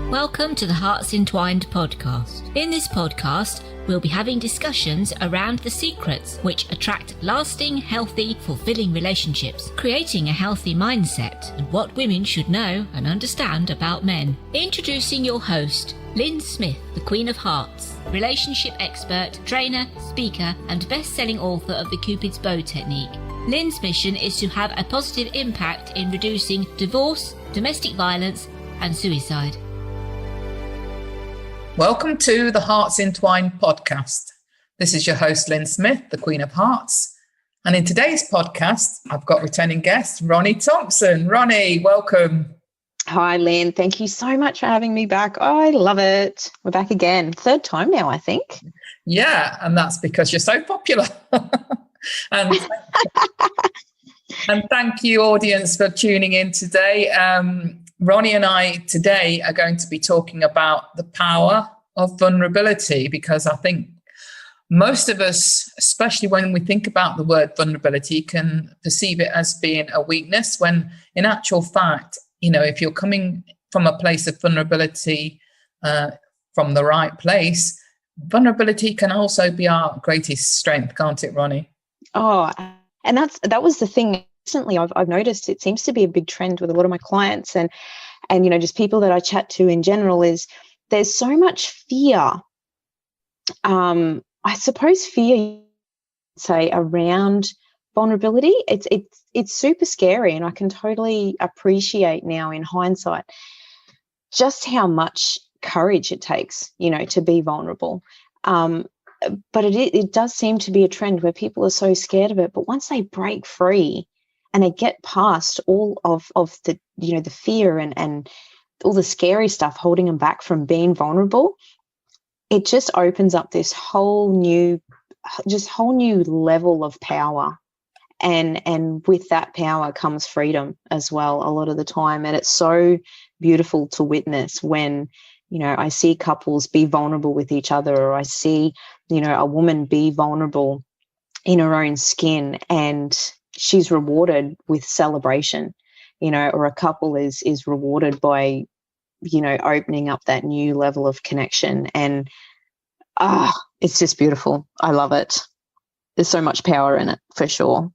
Welcome to the HEARTS Entwined podcast. In this podcast, we'll be having discussions around the secrets which attract lasting, healthy, fulfilling relationships, creating a healthy mindset, and what women should know and understand about men. Introducing your host, Lyn Smith, the Queen of Hearts, relationship expert, trainer, speaker, and best-selling author of the Cupid's Bow technique. Lyn's mission is to have a positive impact in reducing divorce, domestic violence, and suicide. Welcome to the HEARTS Entwined podcast. This is your host, Lyn Smith, the Queen of Hearts. And in today's podcast, I've got returning guest, Ronnie Thomson. Ronnie, welcome. Hi, Lyn. Thank you so much for having me back. Oh, I love it. We're back again. Third time now, I think. Yeah, and that's because you're so popular. and thank you, audience, for tuning in today. Ronnie and I today are going to be talking about the power of vulnerability, because I think most of us, especially when we think about the word vulnerability, can perceive it as being a weakness, when in actual fact, you know, if you're coming from a place of vulnerability, from the right place, vulnerability can also be our greatest strength, can't it, Ronnie? Oh, and that was the thing. Recently, I've noticed it seems to be a big trend with a lot of my clients and you know, just people that I chat to in general, is there's so much fear. I suppose fear, say, around vulnerability. It's super scary, and I can totally appreciate now in hindsight just how much courage it takes, you know, to be vulnerable. But it does seem to be a trend where people are so scared of it. But once they break free and they get past all of the, you know, the fear and all the scary stuff holding them back from being vulnerable, it just opens up this whole new level of power. And with that power comes freedom as well a lot of the time. And it's so beautiful to witness when, you know, I see couples be vulnerable with each other, or I see, you know, a woman be vulnerable in her own skin and she's rewarded with celebration, you know, or a couple is rewarded by, you know, opening up that new level of connection. And it's just beautiful. I love it. There's so much power in it, for sure.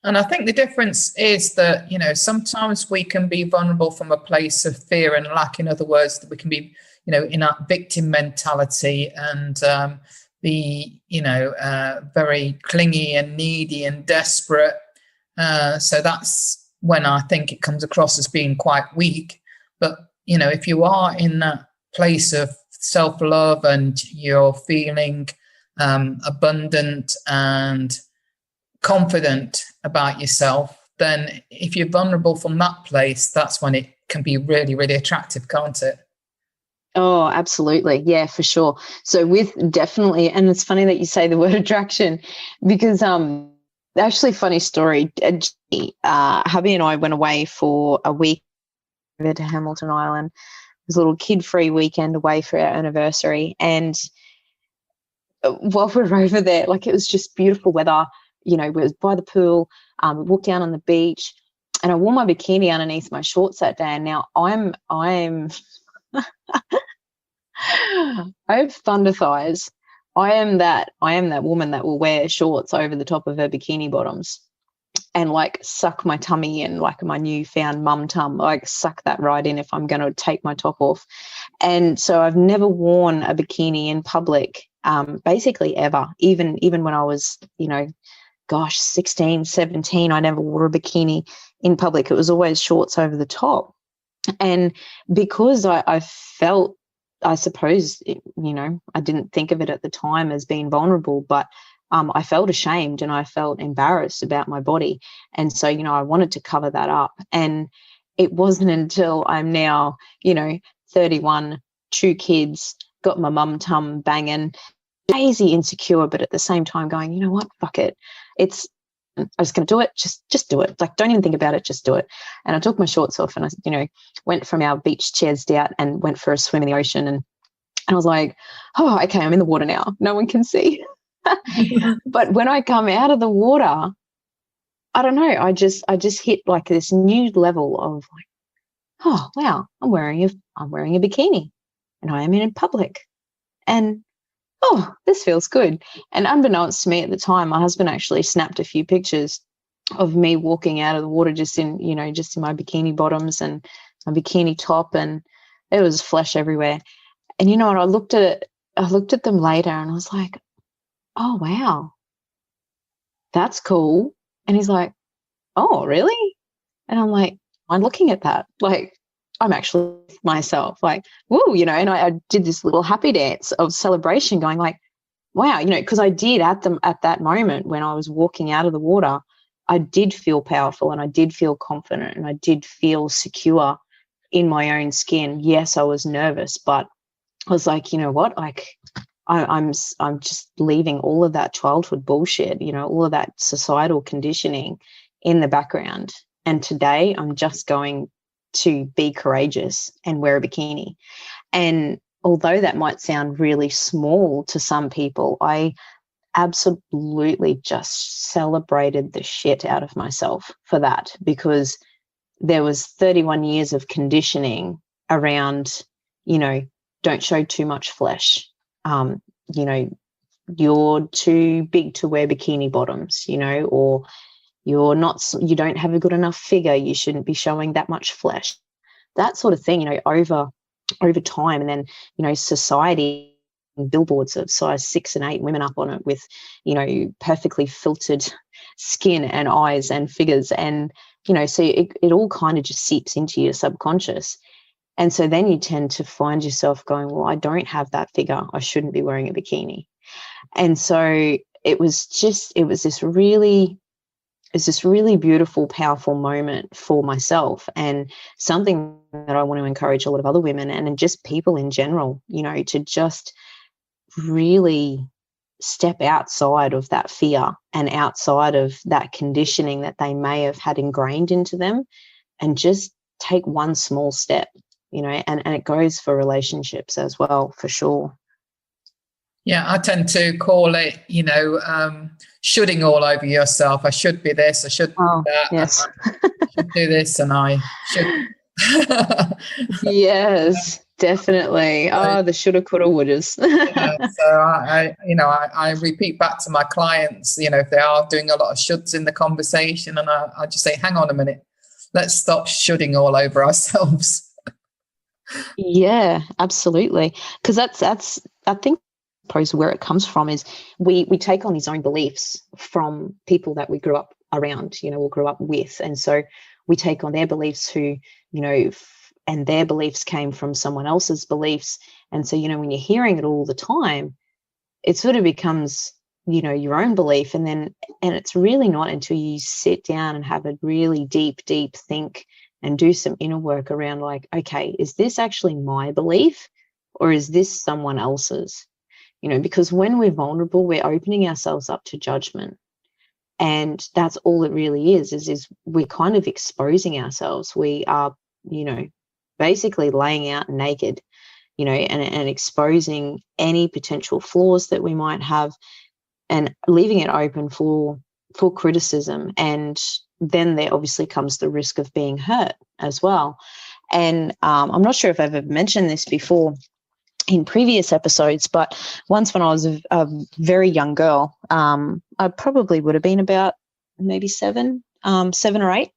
And I think the difference is that, you know, sometimes we can be vulnerable from a place of fear and lack. In other words, that we can be, you know, in that victim mentality and be, you know, very clingy and needy and desperate. So that's when I think it comes across as being quite weak. But, you know, if you are in that place of self-love and you're feeling abundant and confident about yourself, then if you're vulnerable from that place, that's when it can be really, really attractive, can't it? Oh, absolutely. Yeah, for sure. So with definitely, and it's funny that you say the word attraction, because actually funny story, hubby and I went away for a week to Hamilton Island. It was a little kid-free weekend away for our anniversary. And while we were over there, like, it was just beautiful weather. You know, we was by the pool, we walked down on the beach, and I wore my bikini underneath my shorts that day. And now I'm I have thunder thighs. I am that woman that will wear shorts over the top of her bikini bottoms and like suck my tummy in, like my newfound mum tum, like suck that right in if I'm going to take my top off. And so I've never worn a bikini in public, basically ever, even when I was, you know, 16, 17, I never wore a bikini in public. It was always shorts over the top. And because I felt, I suppose, you know, I didn't think of it at the time as being vulnerable, but I felt ashamed and I felt embarrassed about my body. And so, you know, I wanted to cover that up. And it wasn't until I'm now, you know, 31, 2 kids, got my mum tum banging, crazy insecure, but at the same time going, you know what, fuck it. I'm just going to do it. Just do it. Like, don't even think about it. Just do it. And I took my shorts off and I, you know, went from our beach chairs out and went for a swim in the ocean. And I was like, oh, okay, I'm in the water now. No one can see. But when I come out of the water, I don't know. I just hit like this new level of like, oh wow, I'm wearing a bikini and I am in public, and oh, this feels good. And unbeknownst to me at the time, my husband actually snapped a few pictures of me walking out of the water just in my bikini bottoms and my bikini top, and there was flesh everywhere. And you know what, I looked at them later and I was like, oh wow, that's cool. And he's like, oh really? And I'm like, I'm looking at that, like I'm actually myself, like woo, and I did this little happy dance of celebration, going like, wow, because I did at that moment when I was walking out of the water, I did feel powerful and I did feel confident and I did feel secure in my own skin. Yes, I was nervous, but I was like, you know what, like I'm just leaving all of that childhood bullshit, all of that societal conditioning in the background. And today I'm just going to be courageous and wear a bikini. And although that might sound really small to some people, I absolutely just celebrated the shit out of myself for that, because there was 31 years of conditioning around, don't show too much flesh. You're too big to wear bikini bottoms, or you don't have a good enough figure, you shouldn't be showing that much flesh, that sort of thing, over time. And then, society, billboards of size 6 and 8 women up on it with, perfectly filtered skin and eyes and figures. And, so it all kind of just seeps into your subconscious. And so then you tend to find yourself going, well, I don't have that figure, I shouldn't be wearing a bikini. And so it was this really beautiful, powerful moment for myself, and something that I want to encourage a lot of other women and just people in general, to just really step outside of that fear and outside of that conditioning that they may have had ingrained into them, and just take one small step, and it goes for relationships as well, for sure. Yeah, I tend to call it, shoulding all over yourself. I should be this, I should be that, yes. I should do this, and I should. Yes, definitely. The shoulda, coulda, wouldas. So I repeat back to my clients, if they are doing a lot of shoulds in the conversation, and I just say, hang on a minute, let's stop shoulding all over ourselves. Yeah, absolutely. Because that's I think where it comes from is we take on these own beliefs from people that we grew up around, or grew up with, and so we take on their beliefs who, and their beliefs came from someone else's beliefs. And so, when you're hearing it all the time, it sort of becomes, your own belief. And it's really not until you sit down and have a really deep think and do some inner work around, like, okay, is this actually my belief or is this someone else's? Because when we're vulnerable, we're opening ourselves up to judgment. And that's all it really is we're kind of exposing ourselves. We are, basically laying out naked, and exposing any potential flaws that we might have, and leaving it open for criticism. And then there obviously comes the risk of being hurt as well. And I'm not sure if I've ever mentioned this before in previous episodes, but once when I was a very young girl, I probably would have been about maybe 7 or 8.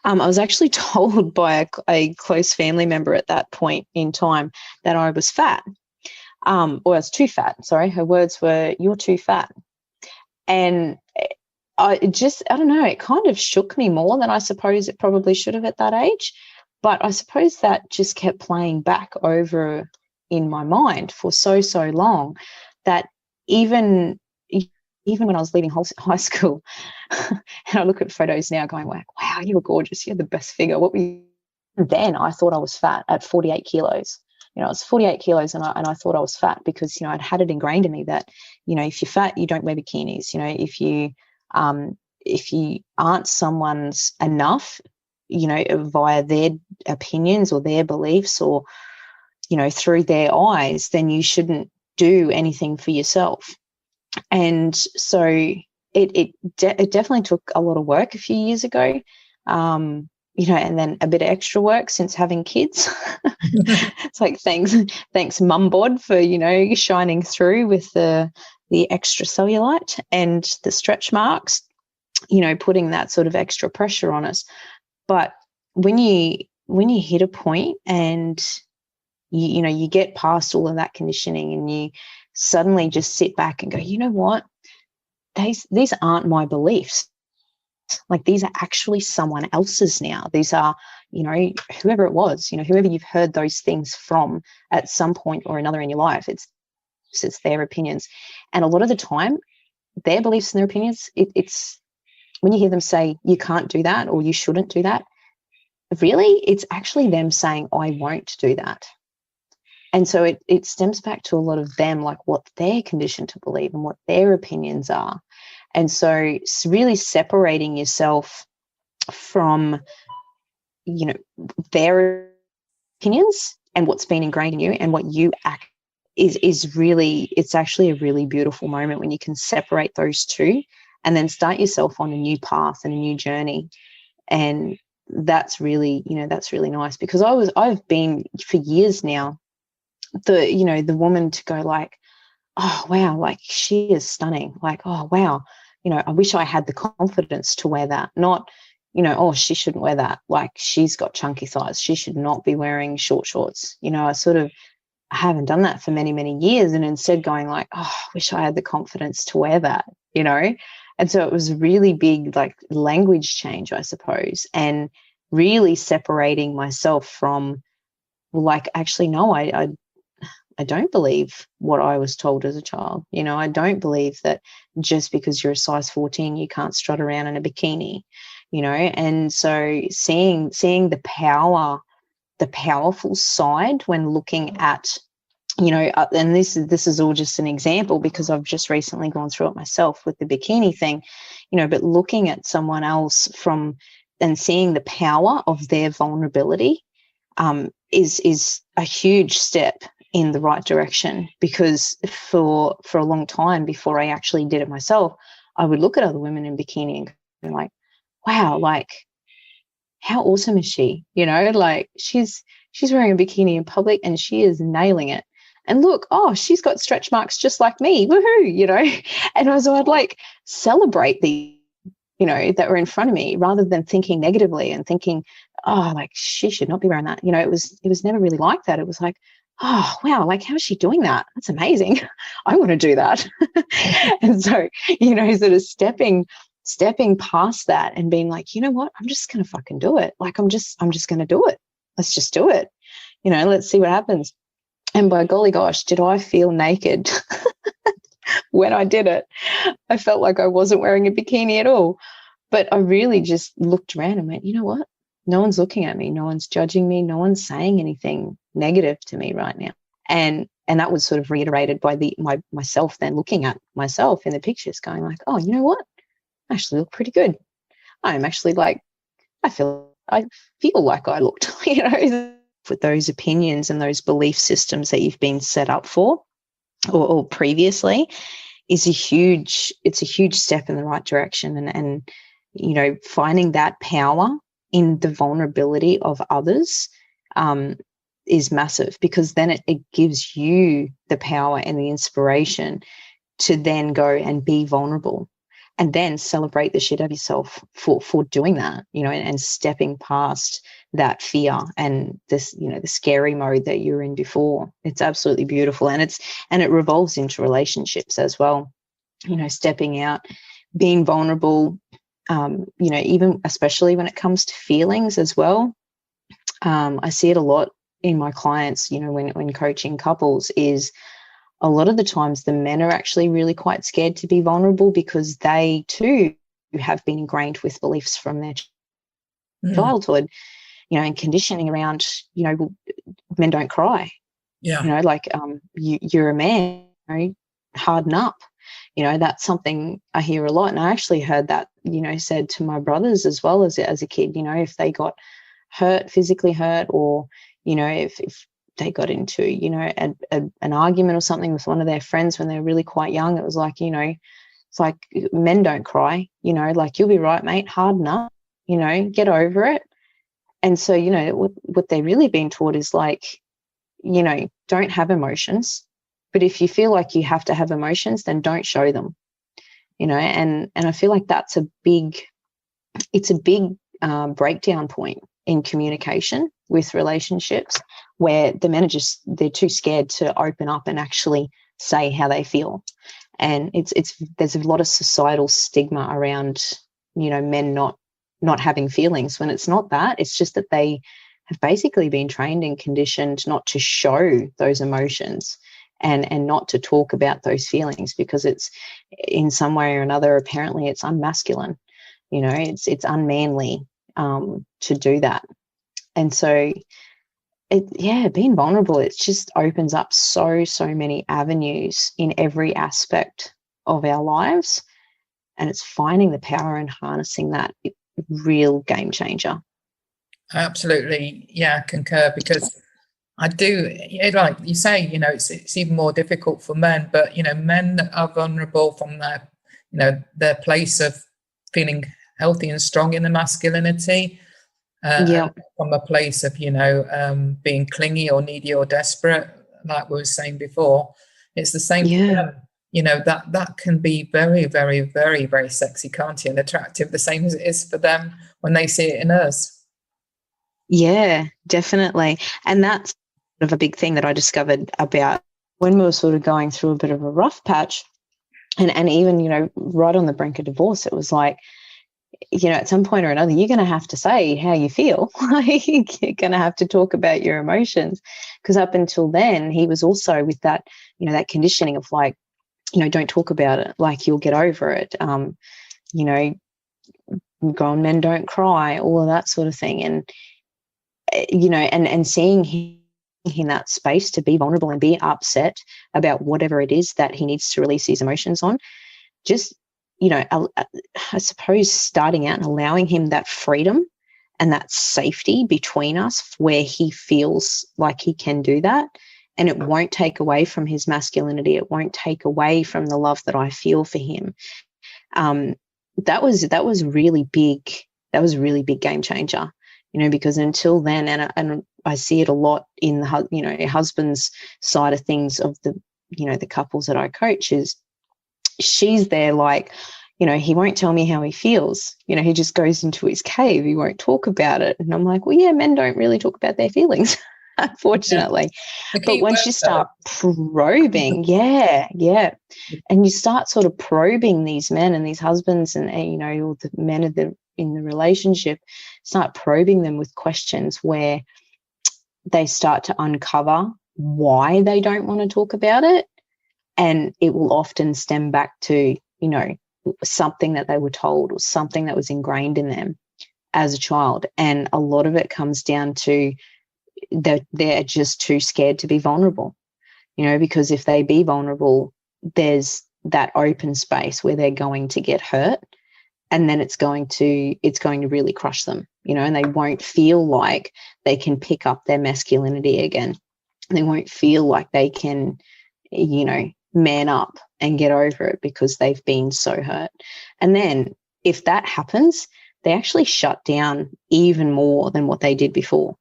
I was actually told by a close family member at that point in time that I was fat, or I was too fat. Sorry, her words were, "You're too fat." And I don't know, it kind of shook me more than I suppose it probably should have at that age. But I suppose that just kept playing back over in my mind for so long, that even when I was leaving high school, and I look at photos now going like, wow, you were gorgeous, you had the best figure. What were you? Then I thought I was fat at 48 kilos. I was 48 kilos and I thought I was fat because, I'd had it ingrained in me that, if you're fat, you don't wear bikinis. If you aren't someone's enough, via their opinions or their beliefs or, through their eyes, then you shouldn't do anything for yourself. And so it definitely took a lot of work a few years ago, and then a bit of extra work since having kids. It's like, thanks mum bod for, shining through with the extra cellulite and the stretch marks, putting that sort of extra pressure on us. But when you hit a point and you get past all of that conditioning and you suddenly just sit back and go, you know what, these aren't my beliefs. Like, these are actually someone else's now. These are, whoever it was, whoever you've heard those things from at some point or another in your life, it's their opinions. And a lot of the time, their beliefs and their opinions, it's when you hear them say, you can't do that or you shouldn't do that, really, it's actually them saying, I won't do that. And so it stems back to a lot of them, like what they're conditioned to believe and what their opinions are. And so it's really separating yourself from, their opinions and what's been ingrained in you and what you act is really, it's actually a really beautiful moment when you can separate those two and then start yourself on a new path and a new journey. And that's really, that's really nice, because I've been for years now, the woman to go like, oh, wow, like she is stunning. Like, oh, wow, I wish I had the confidence to wear that. Not, oh, she shouldn't wear that. Like, she's got chunky thighs. She should not be wearing short shorts. I haven't done that for many, many years. And instead going like, oh, I wish I had the confidence to wear that, And so it was a really big, like, language change, I suppose, and really separating myself from, like, actually, no, I don't believe what I was told as a child. I don't believe that just because you're a size 14, you can't strut around in a bikini, and so seeing the powerful side when looking at, and this is all just an example because I've just recently gone through it myself with the bikini thing, but looking at someone else from and seeing the power of their vulnerability is a huge step in the right direction. Because for a long time before I actually did it myself, I would look at other women in bikini and be like, wow, like, how awesome is she? Like, she's wearing a bikini in public and she is nailing it. And look, oh, she's got stretch marks just like me. Woohoo, And so I'd like celebrate the, that were in front of me, rather than thinking negatively and thinking, oh, like, she should not be wearing that. It was never really like that. It was like, oh, wow, like, how is she doing that? That's amazing. I want to do that. And so, sort of stepping past that and being like, you know what, I'm just going to fucking do it. Like, I'm just going to do it. Let's just do it. Let's see what happens. And by golly gosh, did I feel naked when I did it. I felt like I wasn't wearing a bikini at all. But I really just looked around and went, you know what? No one's looking at me. No one's judging me. No one's saying anything negative to me right now. And that was sort of reiterated by myself then looking at myself in the pictures going like, oh, you know what? I actually look pretty good. I'm actually like, I feel like I looked, with those opinions and those belief systems that you've been set up for or previously is a huge step in the right direction. And finding that power in the vulnerability of others is massive, because then it gives you the power and the inspiration to then go and be vulnerable and then celebrate the shit out of yourself for doing that, and stepping past that fear and this, the scary mode that you were in before. It's absolutely beautiful. And it revolves into relationships as well, stepping out, being vulnerable, even especially when it comes to feelings as well. I see it a lot in my clients, when coaching couples, is a lot of the times the men are actually really quite scared to be vulnerable because they too have been ingrained with beliefs from their childhood, and conditioning around, men don't cry. Yeah. You're a man, harden up. That's something I hear a lot. And I actually heard that, said to my brothers as well as a kid, if they got hurt, physically hurt, or, if they got into, an argument or something with one of their friends when they were really quite young, it was like, it's like men don't cry, like, you'll be right, mate, harden up, get over it. And so, you know, what they're really being taught is like, you know, don't have emotions. But if you feel like you have to have emotions, then don't show them, you know. And I feel like that's a big breakdown point in communication with relationships, where the men are they're too scared to open up and actually say how they feel. And there's a lot of societal stigma around, you know, men not having feelings, when it's not that. It's just that they have basically been trained and conditioned not to show those emotions and not to talk about those feelings, because it's, in some way or another, apparently it's unmasculine. You know, it's unmanly to do that. And so being vulnerable, it just opens up so many avenues in every aspect of our lives. And it's finding the power and harnessing that real game changer. Absolutely. Yeah, concur, because I do, like you say, you know, it's even more difficult for men, but, you know, men that are vulnerable from their, you know, their place of feeling healthy and strong in the masculinity, and from a place of, you know, being clingy or needy or desperate, like we were saying before, it's the same for them. You know, that can be very, very, very, very sexy, can't it, and attractive, the same as it is for them when they see it in us. Yeah, definitely. And that's sort of a big thing that I discovered about when we were sort of going through a bit of a rough patch, and even, you know, right on the brink of divorce. It was like, you know, at some point or another, you're going to have to say how you feel. You're going to have to talk about your emotions, because up until then, he was also with that, you know, that conditioning of like, you know, don't talk about it, like you'll get over it. You know, grown men don't cry, all of that sort of thing. And, you know, and seeing him in that space to be vulnerable and be upset about whatever it is that he needs to release his emotions on, just, you know, I suppose starting out and allowing him that freedom and that safety between us where he feels like he can do that. And it won't take away from his masculinity. It won't take away from the love that I feel for him. That was really big. That was a really big game changer, you know, because until then, and I see it a lot in the, you know, husband's side of things, of the, you know, the couples that I coach, is she's there like, you know, he won't tell me how he feels. You know, he just goes into his cave. He won't talk about it. And I'm like, well, yeah, men don't really talk about their feelings, unfortunately. Yeah. But once you start probing, and you start sort of probing these men and these husbands and you know, all the men in the relationship, start probing them with questions where they start to uncover why they don't want to talk about it. And it will often stem back to, you know, something that they were told or something that was ingrained in them as a child. And a lot of it comes down to they're just too scared to be vulnerable, you know, because if they be vulnerable, there's that open space where they're going to get hurt, and then it's going to really crush them, you know, and they won't feel like they can pick up their masculinity again. They won't feel like they can, you know, man up and get over it because they've been so hurt. And then if that happens, they actually shut down even more than what they did before.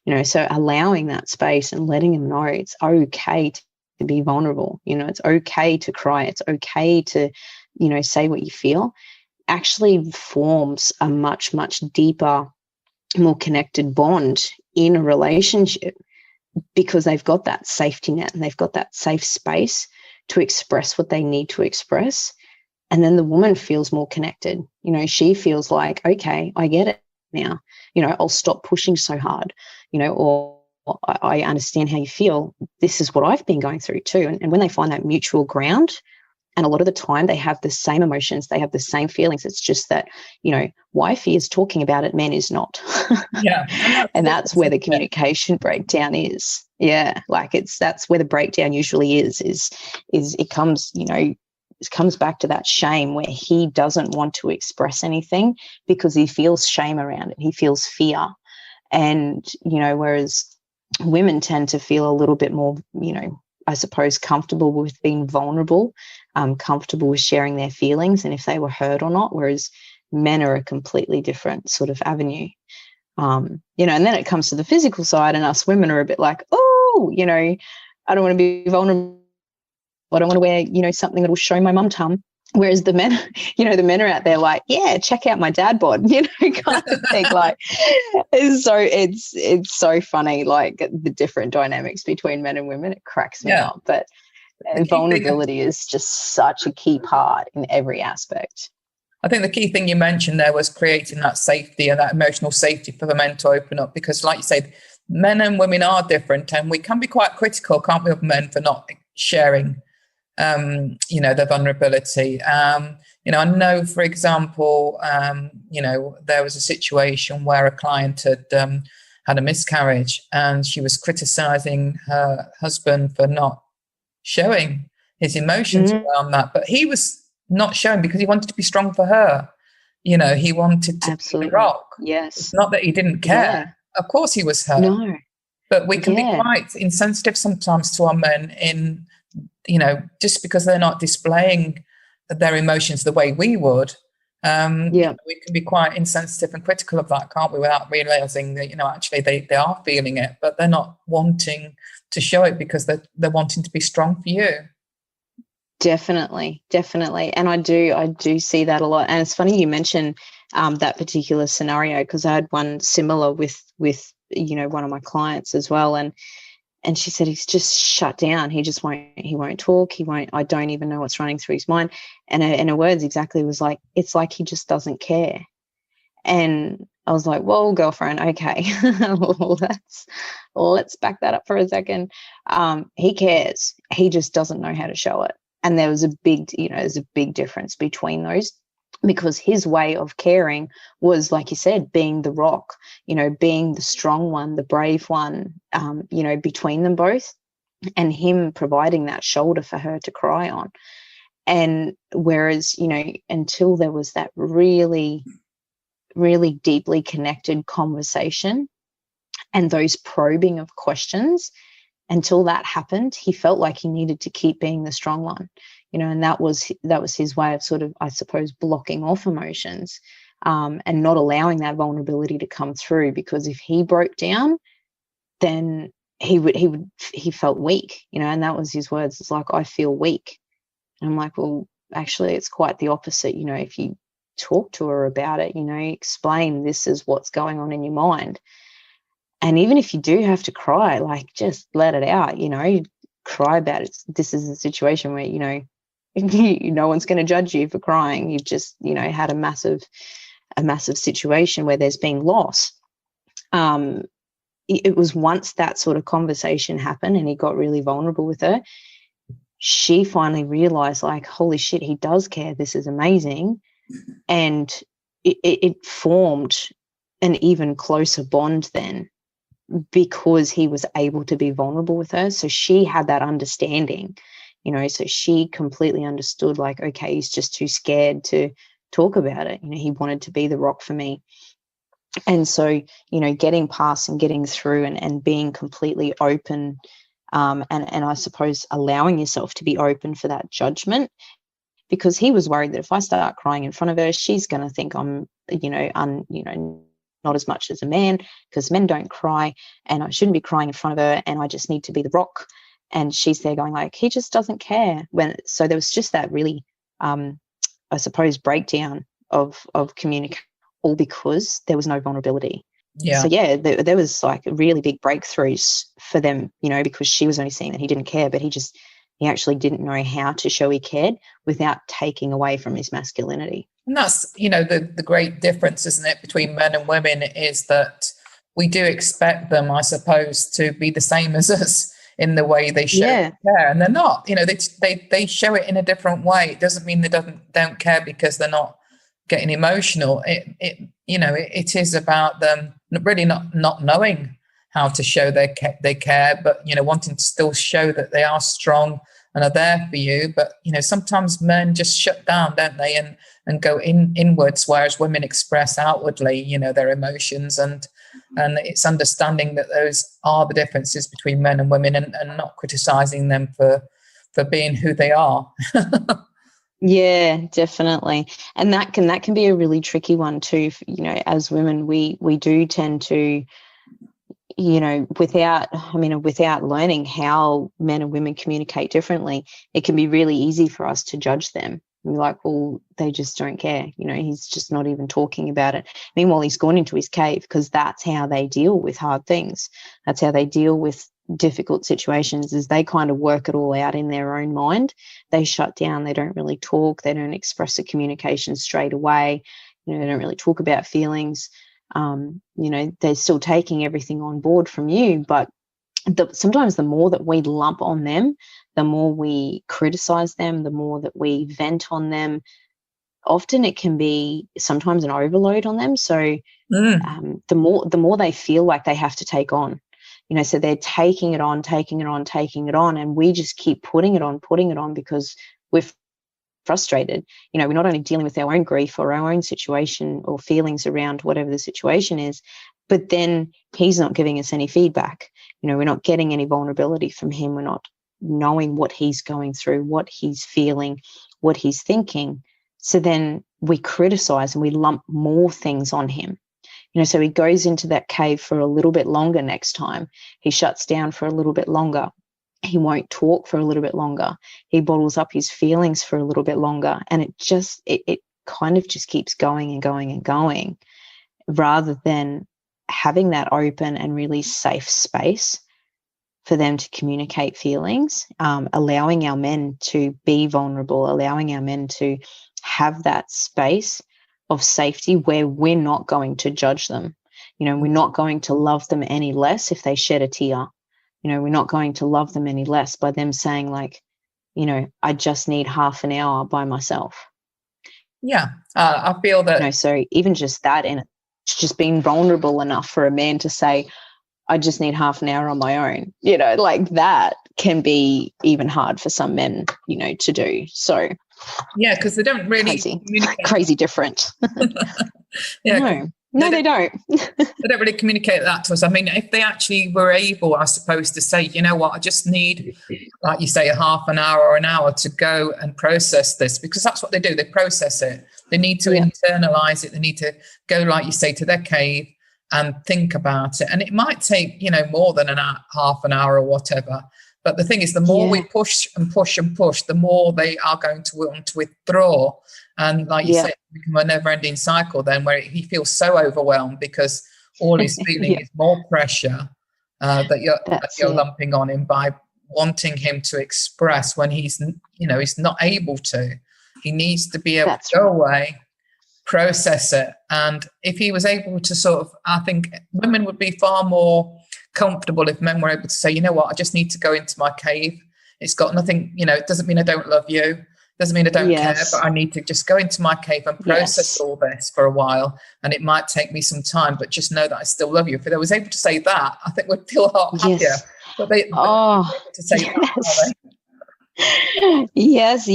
You know, so allowing that space and letting them know it's okay to be vulnerable, you know, it's okay to cry, it's okay to, you know, say what you feel, actually forms a much, much deeper, more connected bond in a relationship, because they've got that safety net and they've got that safe space to express what they need to express. And then the woman feels more connected. You know, she feels like, okay, I get it now. You know, I'll stop pushing so hard, you know, or I understand how you feel. This is what I've been going through too. And when they find that mutual ground, and a lot of the time they have the same emotions, they have the same feelings. It's just that, you know, wifey is talking about it, men is not. Yeah. And that's where the communication breakdown is. Yeah. Like that's where the breakdown usually is it comes, you know, it comes back to that shame where he doesn't want to express anything because he feels shame around it. He feels fear. And, you know, whereas women tend to feel a little bit more, you know, I suppose comfortable with being vulnerable, comfortable with sharing their feelings and if they were heard or not, whereas men are a completely different sort of avenue. You know, and then it comes to the physical side, and us women are a bit like, oh, you know, I don't want to be vulnerable. I don't want to wear, you know, something that will show my mum tum. Whereas the men, you know, the men are out there like, yeah, check out my dad bod, you know, kind of thing. Like, it's so funny, like the different dynamics between men and women. It cracks me up. But vulnerability is just such a key part in every aspect. I think the key thing you mentioned there was creating that safety and that emotional safety for the men to open up, because like you said, men and women are different, and we can be quite critical, can't we, of men for not sharing you know, the vulnerability. You know, I know, for example, you know, there was a situation where a client had had a miscarriage, and she was criticizing her husband for not showing his emotions around that. But he was not showing because he wanted to be strong for her. You know, he wanted to be the rock. Yes. It's not that he didn't care. Of course he was hurt. No. But we can be quite insensitive sometimes to our men in, you know, just because they're not displaying their emotions the way we would. You know, we can be quite insensitive and critical of that, can't we, without realizing that, you know, actually they are feeling it, but they're not wanting to show it because they're wanting to be strong for you. Definitely. And I do see that a lot. And it's funny you mentioned that particular scenario, because I had one similar with you know, one of my clients as well, and she said he's just shut down. He won't talk. I don't even know what's running through his mind. And her words exactly was like, it's like he just doesn't care. And I was like, whoa, girlfriend, okay, let's back that up for a second. He cares. He just doesn't know how to show it. And there's a big difference between those, because his way of caring was, like you said, being the rock, you know, being the strong one, the brave one, you know, between them both, and him providing that shoulder for her to cry on. And whereas, you know, until there was that really, really deeply connected conversation and those probing of questions, until that happened, he felt like he needed to keep being the strong one, you know, and that was his way of sort of, I suppose, blocking off emotions, and not allowing that vulnerability to come through, because if he broke down, then he felt weak, you know, and that was his words. It's like, I feel weak. And I'm like, well, actually, it's quite the opposite. You know, if you talk to her about it, you know, explain this is what's going on in your mind. And even if you do have to cry, like, just let it out, you know, cry about it. This is a situation where, you know, no one's going to judge you for crying. You've just, you know, had a massive situation where there's been loss. It was once that sort of conversation happened and he got really vulnerable with her, she finally realized, like, holy shit, he does care. This is amazing. And it formed an even closer bond then, because he was able to be vulnerable with her. So she had that understanding, you know, so she completely understood, like, okay, he's just too scared to talk about it. You know, he wanted to be the rock for me. And so, you know, getting past and getting through and being completely open, and I suppose allowing yourself to be open for that judgment, because he was worried that if I start crying in front of her, she's going to think I'm, you know, not as much as a man, because men don't cry, and I shouldn't be crying in front of her, and I just need to be the rock. And she's there going, like, he just doesn't care. So there was just that really, I suppose, breakdown of communication, all because there was no vulnerability. Yeah. So yeah, there was like really big breakthroughs for them, you know, because she was only seeing that he didn't care, but he actually didn't know how to show he cared without taking away from his masculinity. And that's, you know, the great difference, isn't it, between men and women, is that we do expect them, I suppose, to be the same as us in the way they show care, and they're not. You know, they show it in a different way. It doesn't mean they don't care because they're not getting emotional. It is about them really not knowing how to show they care, but, you know, wanting to still show that they are strong and are there for you. But, you know, sometimes men just shut down, don't they, and go inwards, whereas women express outwardly, you know, their emotions. And it's understanding that those are the differences between men and women, and not criticizing them for being who they are. Yeah, definitely. And that can be a really tricky one too. As women, we do tend to, without learning how men and women communicate differently, it can be really easy for us to judge them. We're like, well, they just don't care. He's just not even talking about it. Meanwhile, he's gone into his cave because that's how they deal with hard things. That's how they deal with difficult situations, is they kind of work it all out in their own mind. They shut down. They don't really talk. They don't express the communication straight away. They don't really talk about feelings. They're still taking everything on board from you, but sometimes the more that we lump on them, the more we criticize them, the more that we vent on them, often it can be sometimes an overload on them. So the more they feel like they have to take on, so they're taking it on, and we just keep putting it on because we're frustrated. We're not only dealing with our own grief or our own situation or feelings around whatever the situation is, but then he's not giving us any feedback. We're not getting any vulnerability from him. We're not knowing what he's going through, what he's feeling, what he's thinking. So then we criticize and we lump more things on him. So he goes into that cave for a little bit longer next time. He shuts down for a little bit longer. He won't talk for a little bit longer. He bottles up his feelings for a little bit longer. And it kind of just keeps going and going and going, rather than having that open and really safe space for them to communicate feelings, allowing our men to be vulnerable, allowing our men to have that space of safety where we're not going to judge them. We're not going to love them any less if they shed a tear. We're not going to love them any less by them saying like, I just need half an hour by myself. Yeah, I feel that. So even just that, and it's just being vulnerable enough for a man to say, I just need half an hour on my own, like that can be even hard for some men, to do. So yeah, because they don't really crazy different. Yeah, no, they don't. They don't really communicate that to us. I mean, if they actually were able, I suppose, to say, you know what, I just need, like you say, a half an hour or an hour to go and process this, because that's what they do. They process it. They need to internalize it. They need to go, like you say, to their cave and think about it. And it might take, more than half an hour or whatever. But the thing is, the more we push and push and push, the more they are going to want to withdraw. And like you said, it becomes a never-ending cycle then, where he feels so overwhelmed because all he's feeling is more pressure that you're lumping on him by wanting him to express when he's not able to. He needs to be able to go away, process it. And if he was able to sort of, I think women would be far more comfortable if men were able to say, you know what, I just need to go into my cave. It's got nothing, it doesn't mean I don't love you. Doesn't mean I don't care, but I need to just go into my cave and process all this for a while. And it might take me some time, but just know that I still love you. If I was able to say that, I think we'd feel a lot happier. But they able to say that, Yes,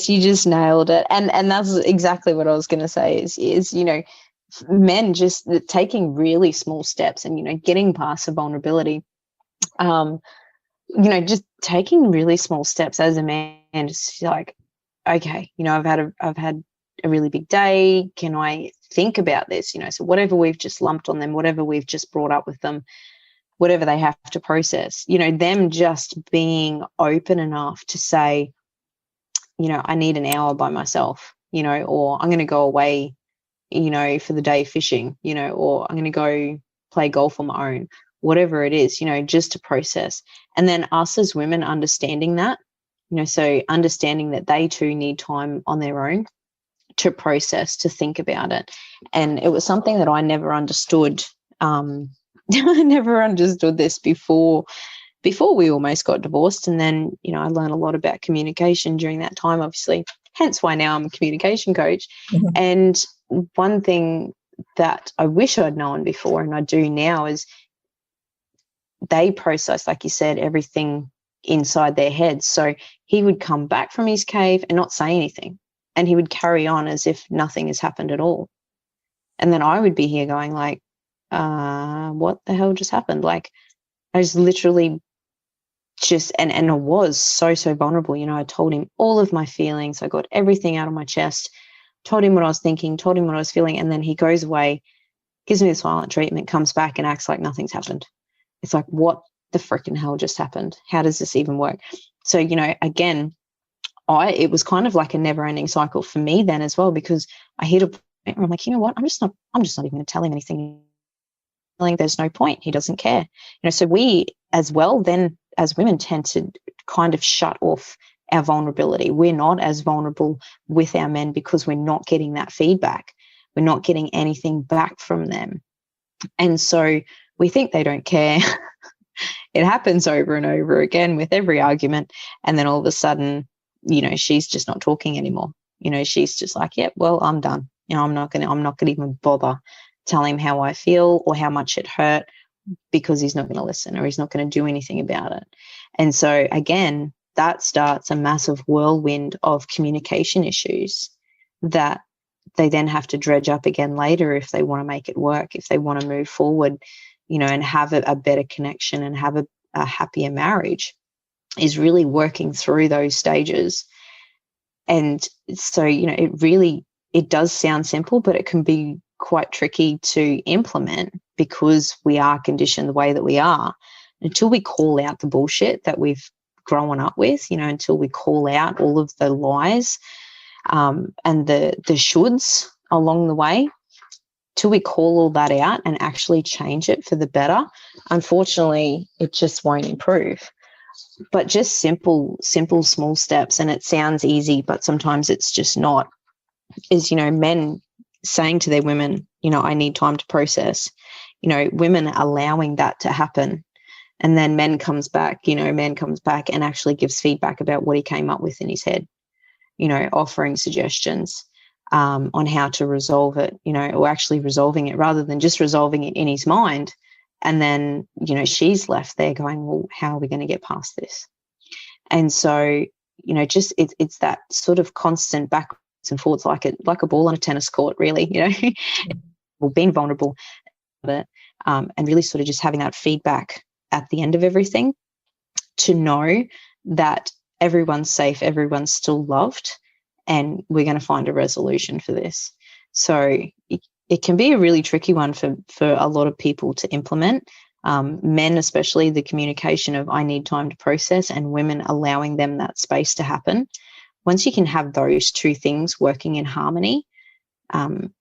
you just nailed it. And that's exactly what I was going to say is men just taking really small steps and getting past the vulnerability, just taking really small steps as a man, just like, okay, I've had a really big day. Can I think about this? So whatever we've just lumped on them, whatever we've just brought up with them, whatever they have to process, them just being open enough to say, I need an hour by myself, or I'm going to go away, for the day fishing, or I'm going to go play golf on my own, whatever it is, just to process. And then us as women understanding that, so understanding that they too need time on their own to process, to think about it. And it was something that I never understood. I never understood this before we almost got divorced. And then, I learned a lot about communication during that time, obviously, hence why now I'm a communication coach. Mm-hmm. And one thing that I wish I'd known before, and I do now, is they process, like you said, everything inside their heads. So he would come back from his cave and not say anything, and he would carry on as if nothing has happened at all. And then I would be here going like, what the hell just happened? Like, I was literally just, and I was so vulnerable. You know, I told him all of my feelings. I got everything out of my chest, told him what I was thinking, told him what I was feeling. And then he goes away, gives me the silent treatment, comes back and acts like nothing's happened. It's like, what the freaking hell just happened? How does this even work? So, you know, again, it was kind of like a never ending cycle for me then as well, because I hit a point where I'm like, you know what? I'm just not even going to tell him anything. There's no point. He doesn't care. You know, so we as well then as women tend to kind of shut off our vulnerability. We're not as vulnerable with our men because we're not getting that feedback. We're not getting anything back from them. And so we think they don't care. It happens over and over again with every argument. And then all of a sudden, you know, she's just not talking anymore. You know, she's just like, yeah, well, I'm done. You know, I'm not going to even bother telling him how I feel or how much it hurt, because he's not going to listen or he's not going to do anything about it. And so again, that starts a massive whirlwind of communication issues that they then have to dredge up again later if they want to make it work, if they want to move forward, you know, and have a better connection and have a happier marriage, is really working through those stages. And so, you know, it does sound simple, but it can be quite tricky to implement because we are conditioned the way that we are. Until we call out the bullshit that we've grown up with, you know, until we call out all of the lies and the shoulds along the way, till we call all that out and actually change it for the better, unfortunately, it just won't improve. But just simple, small steps, and it sounds easy, but sometimes it's just not, is, you know, men saying to their women, you know, I need time to process, you know, women allowing that to happen. And then man comes back and actually gives feedback about what he came up with in his head, you know, offering suggestions on how to resolve it, you know, or actually resolving it rather than just resolving it in his mind. And then, you know, she's left there going, well, how are we going to get past this? And so, you know, just it's that sort of constant backwards and forwards, like a ball on a tennis court, really, you know, well, being vulnerable, but and really sort of just having that feedback at the end of everything to know that everyone's safe, everyone's still loved, and we're going to find a resolution for this. So it can be a really tricky one for a lot of people to implement. Men, especially, the communication of I need time to process, and women allowing them that space to happen. Once you can have those two things working in harmony,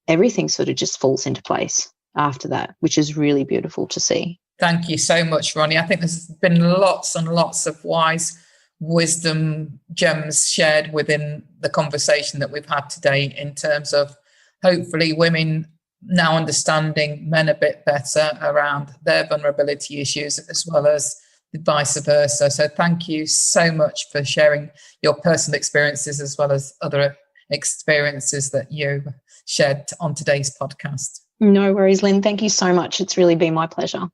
everything sort of just falls into place after that, which is really beautiful to see. Thank you so much, Ronnie. I think there's been lots and lots of wise wisdom gems shared within the conversation that we've had today, in terms of hopefully women now understanding men a bit better around their vulnerability issues, as well as vice versa. So thank you so much for sharing your personal experiences as well as other experiences that you shared on today's podcast. No worries, Lynn. Thank you so much. It's really been my pleasure.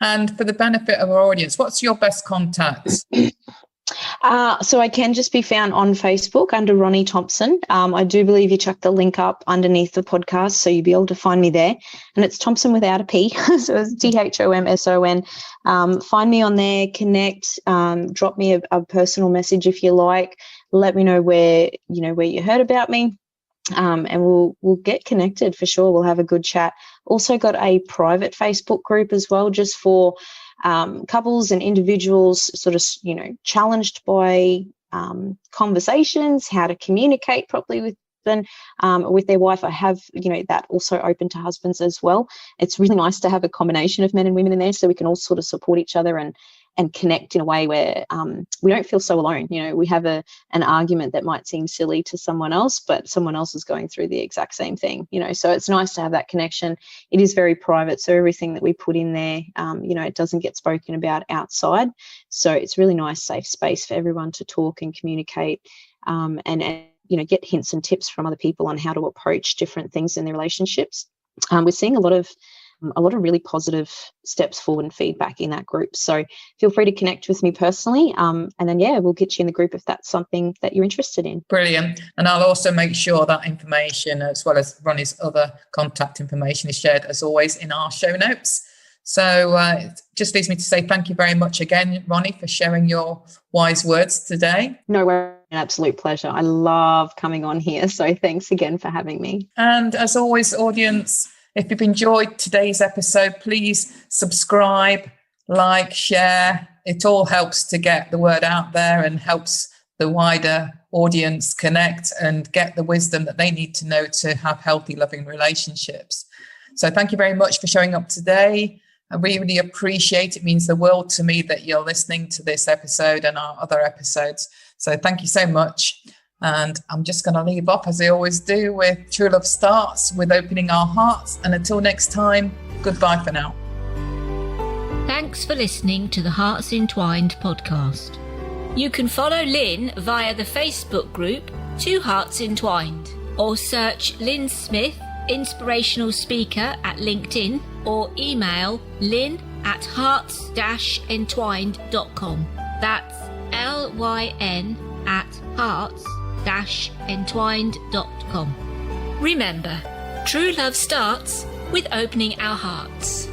And for the benefit of our audience, what's your best contact? So I can just be found on Facebook under Ronnie Thomson. I do believe you chucked the link up underneath the podcast, so you'll be able to find me there. And it's Thomson without a P, so it's THOMSON. Find me on there, connect, drop me a personal message if you like. Let me know where you heard about me. And we'll get connected for sure. We'll have a good chat. Also got a private Facebook group as well, just for couples and individuals sort of, challenged by conversations, how to communicate properly with them, with their wife. I have, that also open to husbands as well. It's really nice to have a combination of men and women in there, so we can all sort of support each other and connect in a way where we don't feel so alone. We have an argument that might seem silly to someone else, but someone else is going through the exact same thing, so it's nice to have that connection. It is very private, so everything that we put in there, it doesn't get spoken about outside. So it's really nice, safe space for everyone to talk and communicate, and get hints and tips from other people on how to approach different things in their relationships. We're seeing a lot of really positive steps forward and feedback in that group. So feel free to connect with me personally. And then, we'll get you in the group if that's something that you're interested in. Brilliant. And I'll also make sure that information, as well as Ronnie's other contact information, is shared, as always, in our show notes. So it just leaves me to say thank you very much again, Ronnie, for sharing your wise words today. No worries, an absolute pleasure. I love coming on here. So thanks again for having me. And as always, audience, if you've enjoyed today's episode, please subscribe, like, share. It all helps to get the word out there and helps the wider audience connect and get the wisdom that they need to know to have healthy, loving relationships. So thank you very much for showing up today. I really appreciate it. It means the world to me that you're listening to this episode and our other episodes. So thank you so much. And I'm just going to leave off, as I always do, with true love starts with opening our hearts. And until next time, goodbye for now. Thanks for listening to the Hearts Entwined podcast. You can follow Lyn via the Facebook group Two Hearts Entwined, or search Lyn Smith, inspirational speaker, at LinkedIn, or email lyn@hearts-entwined.com. That's LYN@hearts-entwined.com. Remember, true love starts with opening our hearts.